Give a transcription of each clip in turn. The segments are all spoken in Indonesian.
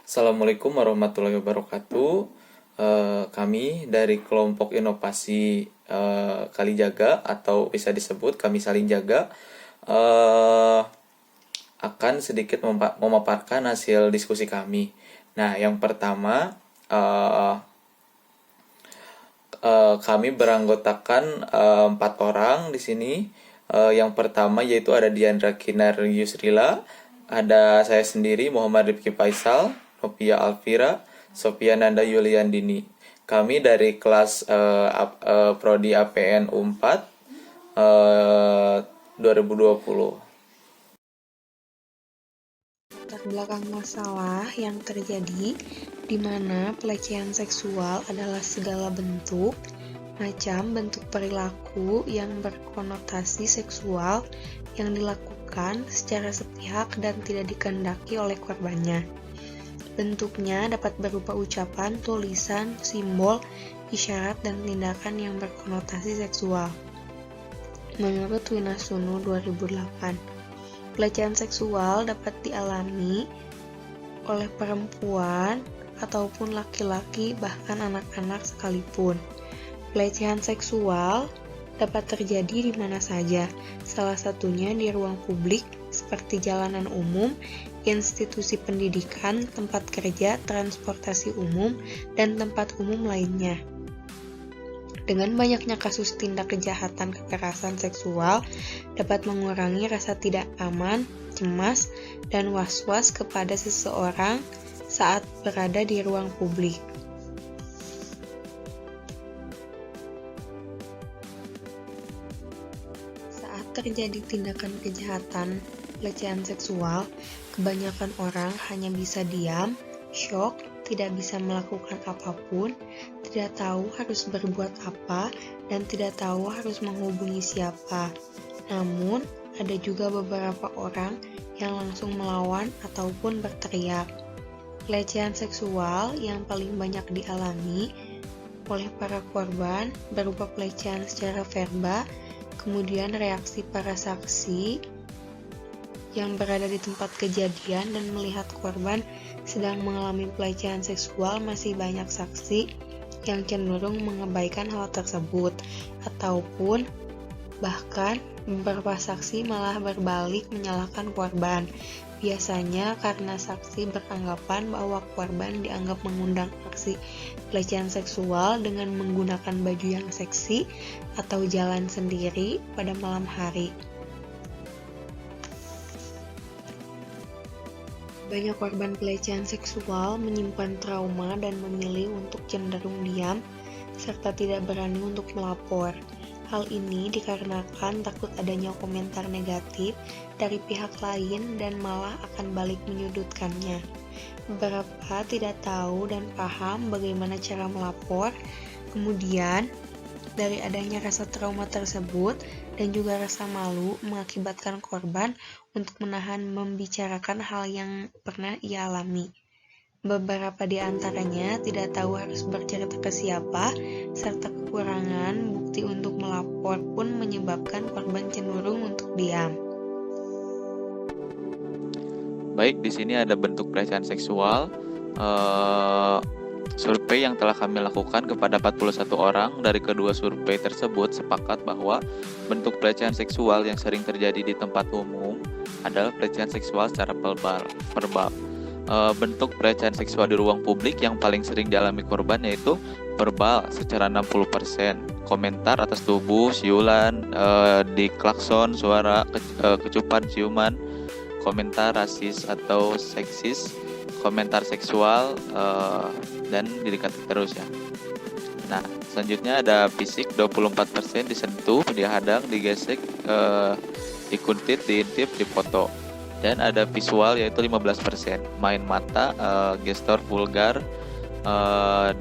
Assalamualaikum warahmatullahi wabarakatuh. Kami dari kelompok inovasi Kalijaga atau bisa disebut kami saling jaga akan sedikit memaparkan hasil diskusi kami. Nah, yang pertama kami beranggotakan 4 orang di sini. Yang pertama yaitu ada Diandra Kinar Yusrila, ada saya sendiri Muhammad Rifki Faisal, Novia Alfira, Sofia Nanda Yuliandini. Kami dari kelas Prodi APN U4 2020. Latar belakang masalah yang terjadi di mana pelecehan seksual adalah segala bentuk, macam bentuk perilaku yang berkonotasi seksual yang dilakukan secara sepihak dan tidak dikehendaki oleh korbannya. Bentuknya dapat berupa ucapan, tulisan, simbol, isyarat, dan tindakan yang berkonotasi seksual. Menurut Winasunu 2008, pelecehan seksual dapat dialami oleh perempuan ataupun laki-laki, bahkan anak-anak sekalipun. Pelecehan seksual dapat terjadi di mana saja, salah satunya di ruang publik seperti jalanan umum, institusi pendidikan, tempat kerja, transportasi umum, dan tempat umum lainnya. Dengan banyaknya kasus tindak kejahatan kekerasan seksual dapat mengurangi rasa tidak aman, cemas, dan was-was kepada seseorang saat berada di ruang publik. Saat terjadi tindakan kejahatan pelecehan seksual, kebanyakan orang hanya bisa diam, syok, tidak bisa melakukan apapun, tidak tahu harus berbuat apa, dan tidak tahu harus menghubungi siapa. Namun, ada juga beberapa orang yang langsung melawan ataupun berteriak. Pelecehan seksual yang paling banyak dialami oleh para korban berupa pelecehan secara verbal, kemudian reaksi para saksi yang berada di tempat kejadian dan melihat korban sedang mengalami pelecehan seksual. Masih banyak saksi yang cenderung mengabaikan hal tersebut, ataupun bahkan beberapa saksi malah berbalik menyalahkan korban. Biasanya karena saksi beranggapan bahwa korban dianggap mengundang aksi pelecehan seksual dengan menggunakan baju yang seksi atau jalan sendiri pada malam hari. Banyak korban pelecehan seksual menyimpan trauma dan memilih untuk cenderung diam serta tidak berani untuk melapor. Hal ini dikarenakan takut adanya komentar negatif dari pihak lain dan malah akan balik menyudutkannya. Beberapa tidak tahu dan paham bagaimana cara melapor. Kemudian, dari adanya rasa trauma tersebut dan juga rasa malu mengakibatkan korban untuk menahan membicarakan hal yang pernah ia alami. Beberapa di antaranya tidak tahu harus bercerita ke siapa, serta kekurangan bukti untuk melapor pun menyebabkan korban cenderung untuk diam. Baik, di sini ada bentuk pelecehan seksual. Survei yang telah kami lakukan kepada 41 orang dari kedua survei tersebut sepakat bahwa bentuk pelecehan seksual yang sering terjadi di tempat umum adalah pelecehan seksual secara verbal. Bentuk pelecehan seksual di ruang publik yang paling sering dialami korban yaitu verbal secara 60%, komentar atas tubuh, siulan, di klakson, suara, kecupan, ciuman, komentar rasis atau seksis, komentar seksual, dan didekati terus ya. Nah, selanjutnya ada fisik 24%, disentuh, dihadang, digesek, dikuntit, diintip, difoto. Dan ada visual yaitu 15%, main mata, gestur vulgar,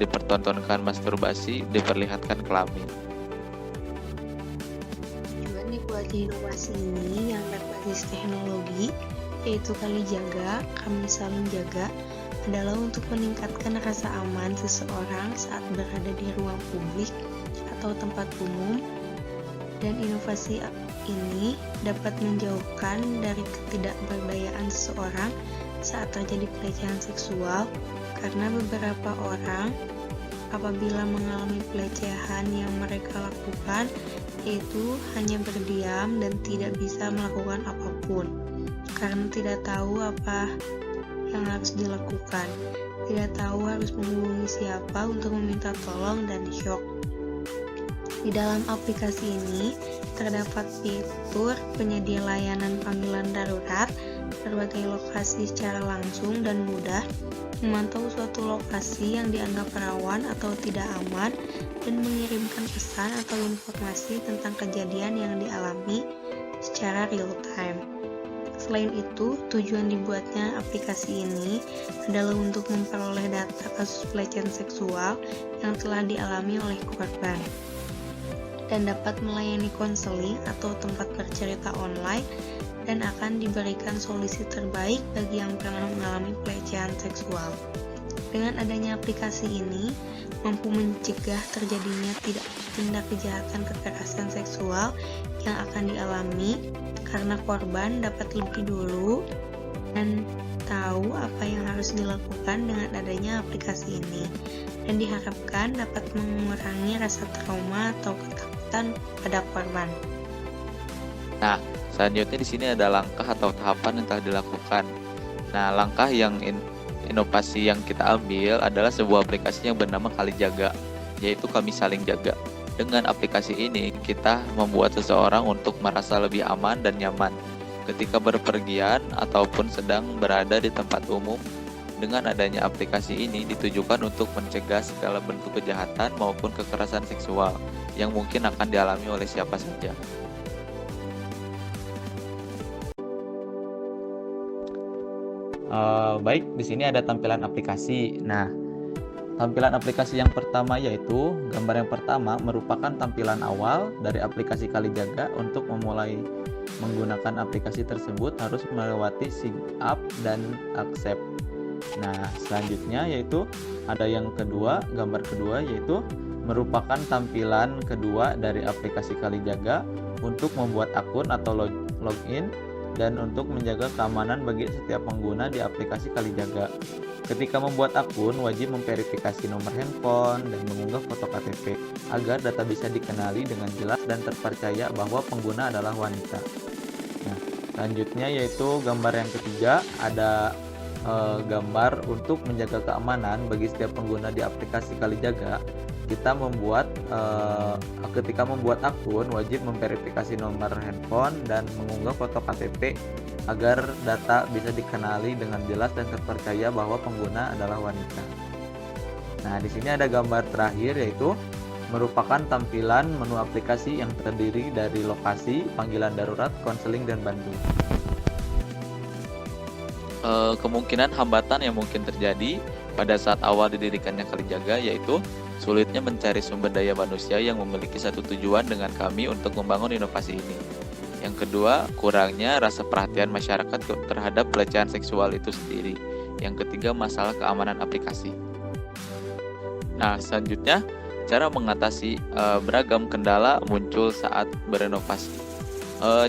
dipertontonkan masturbasi, diperlihatkan kelamin. Tujuan dibuatnya inovasi ini yang berbasis teknologi, yaitu Kalijaga, kami saling jaga, adalah untuk meningkatkan rasa aman seseorang saat berada di ruang publik atau tempat umum, dan inovasi ini dapat menjauhkan dari ketidakberdayaan seseorang saat terjadi pelecehan seksual karena beberapa orang apabila mengalami pelecehan yang mereka lakukan yaitu hanya berdiam dan tidak bisa melakukan apapun karena tidak tahu apa yang harus dilakukan, tidak tahu harus menghubungi siapa untuk meminta tolong dan syok. Di dalam aplikasi ini terdapat fitur penyedia layanan panggilan darurat berbagai lokasi secara langsung dan mudah, memantau suatu lokasi yang dianggap rawan atau tidak aman, dan mengirimkan pesan atau informasi tentang kejadian yang dialami secara real time. Selain itu, tujuan dibuatnya aplikasi ini adalah untuk memperoleh data kasus pelecehan seksual yang telah dialami oleh korban dan dapat melayani konseling atau tempat bercerita online dan akan diberikan solusi terbaik bagi yang pernah mengalami pelecehan seksual. Dengan adanya aplikasi ini, mampu mencegah terjadinya tindak kejahatan kekerasan seksual yang akan dialami karena korban dapat lebih dulu dan tahu apa yang harus dilakukan dengan adanya aplikasi ini, dan diharapkan dapat mengurangi rasa trauma atau ketakutan pada korban. Nah, selanjutnya di sini ada langkah atau tahapan yang telah dilakukan. Nah, langkah yang inovasi yang kita ambil adalah sebuah aplikasi yang bernama Kalijaga, yaitu Kami Saling Jaga. Dengan aplikasi ini, kita membuat seseorang untuk merasa lebih aman dan nyaman ketika berpergian ataupun sedang berada di tempat umum. Dengan adanya aplikasi ini ditujukan untuk mencegah segala bentuk kejahatan maupun kekerasan seksual yang mungkin akan dialami oleh siapa saja. Baik, di sini ada tampilan aplikasi. Nah, tampilan aplikasi yang pertama yaitu gambar yang pertama merupakan tampilan awal dari aplikasi Kalijaga. Untuk memulai menggunakan aplikasi tersebut harus melewati sign up dan accept. Nah, selanjutnya yaitu ada yang kedua, gambar kedua yaitu merupakan tampilan kedua dari aplikasi Kalijaga untuk membuat akun atau login dan untuk menjaga keamanan bagi setiap pengguna di aplikasi Kalijaga. Ketika membuat akun, wajib memverifikasi nomor handphone dan mengunggah foto KTP agar data bisa dikenali dengan jelas dan terpercaya bahwa pengguna adalah wanita. Nah, selanjutnya yaitu gambar yang ketiga, ada gambar untuk menjaga keamanan bagi setiap pengguna di aplikasi Kalijaga. Kita ketika membuat akun wajib memverifikasi nomor handphone dan mengunggah foto KTP agar data bisa dikenali dengan jelas dan terpercaya bahwa pengguna adalah wanita. Nah, di sini ada gambar terakhir yaitu merupakan tampilan menu aplikasi yang terdiri dari lokasi, panggilan darurat, konseling, dan bantu. Kemungkinan hambatan yang mungkin terjadi pada saat awal didirikannya Kalijaga yaitu sulitnya mencari sumber daya manusia yang memiliki satu tujuan dengan kami untuk membangun inovasi ini. Yang kedua, kurangnya rasa perhatian masyarakat terhadap pelecehan seksual itu sendiri. Yang ketiga, masalah keamanan aplikasi. Nah, selanjutnya, cara mengatasi beragam kendala muncul saat berinovasi.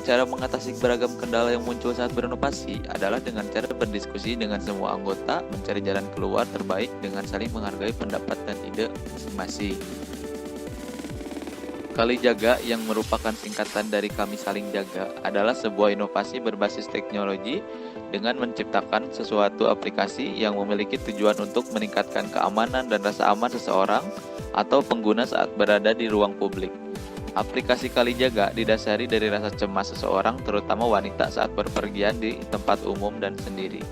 Cara mengatasi beragam kendala yang muncul saat berinovasi adalah dengan cara berdiskusi dengan semua anggota, mencari jalan keluar terbaik dengan saling menghargai pendapat dan ide masing-masing. Kalijaga yang merupakan singkatan dari Kami Saling Jaga adalah sebuah inovasi berbasis teknologi dengan menciptakan sesuatu aplikasi yang memiliki tujuan untuk meningkatkan keamanan dan rasa aman seseorang atau pengguna saat berada di ruang publik. Aplikasi Kalijaga didasari dari rasa cemas seseorang, terutama wanita saat berpergian di tempat umum dan sendiri.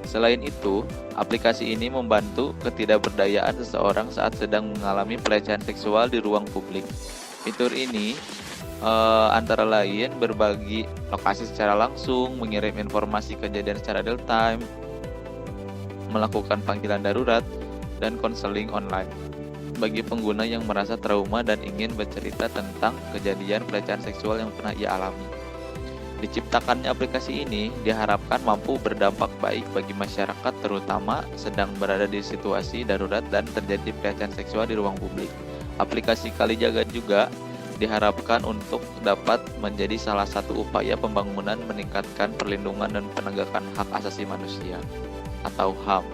Selain itu, aplikasi ini membantu ketidakberdayaan seseorang saat sedang mengalami pelecehan seksual di ruang publik. Fitur ini antara lain berbagi lokasi secara langsung, mengirim informasi kejadian secara real time, melakukan panggilan darurat, dan konseling online bagi pengguna yang merasa trauma dan ingin bercerita tentang kejadian pelecehan seksual yang pernah ia alami. Diciptakannya aplikasi ini diharapkan mampu berdampak baik bagi masyarakat, terutama sedang berada di situasi darurat dan terjadi pelecehan seksual di ruang publik. Aplikasi Kalijaga juga diharapkan untuk dapat menjadi salah satu upaya pembangunan meningkatkan perlindungan dan penegakan hak asasi manusia atau HAM.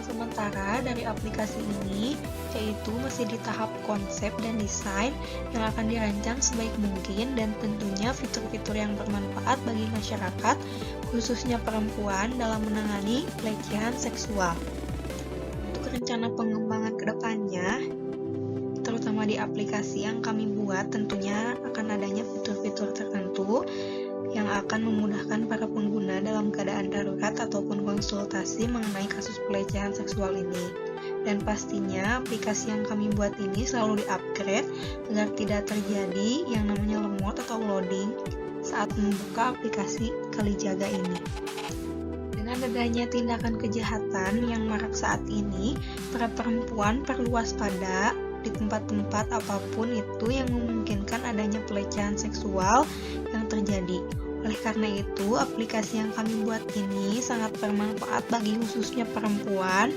Sementara dari aplikasi ini, yaitu masih di tahap konsep dan desain yang akan dirancang sebaik mungkin dan tentunya fitur-fitur yang bermanfaat bagi masyarakat, khususnya perempuan dalam menangani pelecehan seksual. Untuk rencana pengembangan kedepannya, terutama di aplikasi yang kami buat, tentunya akan adanya fitur-fitur tertentu yang akan memudahkan para pengguna dalam keadaan darurat ataupun konsultasi mengenai kasus pelecehan seksual ini. Dan pastinya aplikasi yang kami buat ini selalu di-upgrade agar tidak terjadi yang namanya lemot atau loading saat membuka aplikasi Kalijaga ini. Dengan adanya tindakan kejahatan yang marak saat ini, para perempuan perlu waspada di tempat-tempat apapun itu yang memungkinkan adanya pelecehan seksual yang terjadi. Oleh karena itu, aplikasi yang kami buat ini sangat bermanfaat bagi khususnya perempuan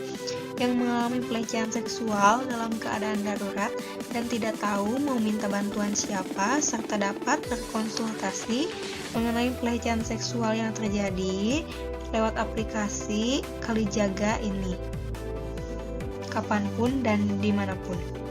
yang mengalami pelecehan seksual dalam keadaan darurat dan tidak tahu mau minta bantuan siapa, serta dapat berkonsultasi mengenai pelecehan seksual yang terjadi lewat aplikasi Kalijaga ini, kapanpun dan dimanapun.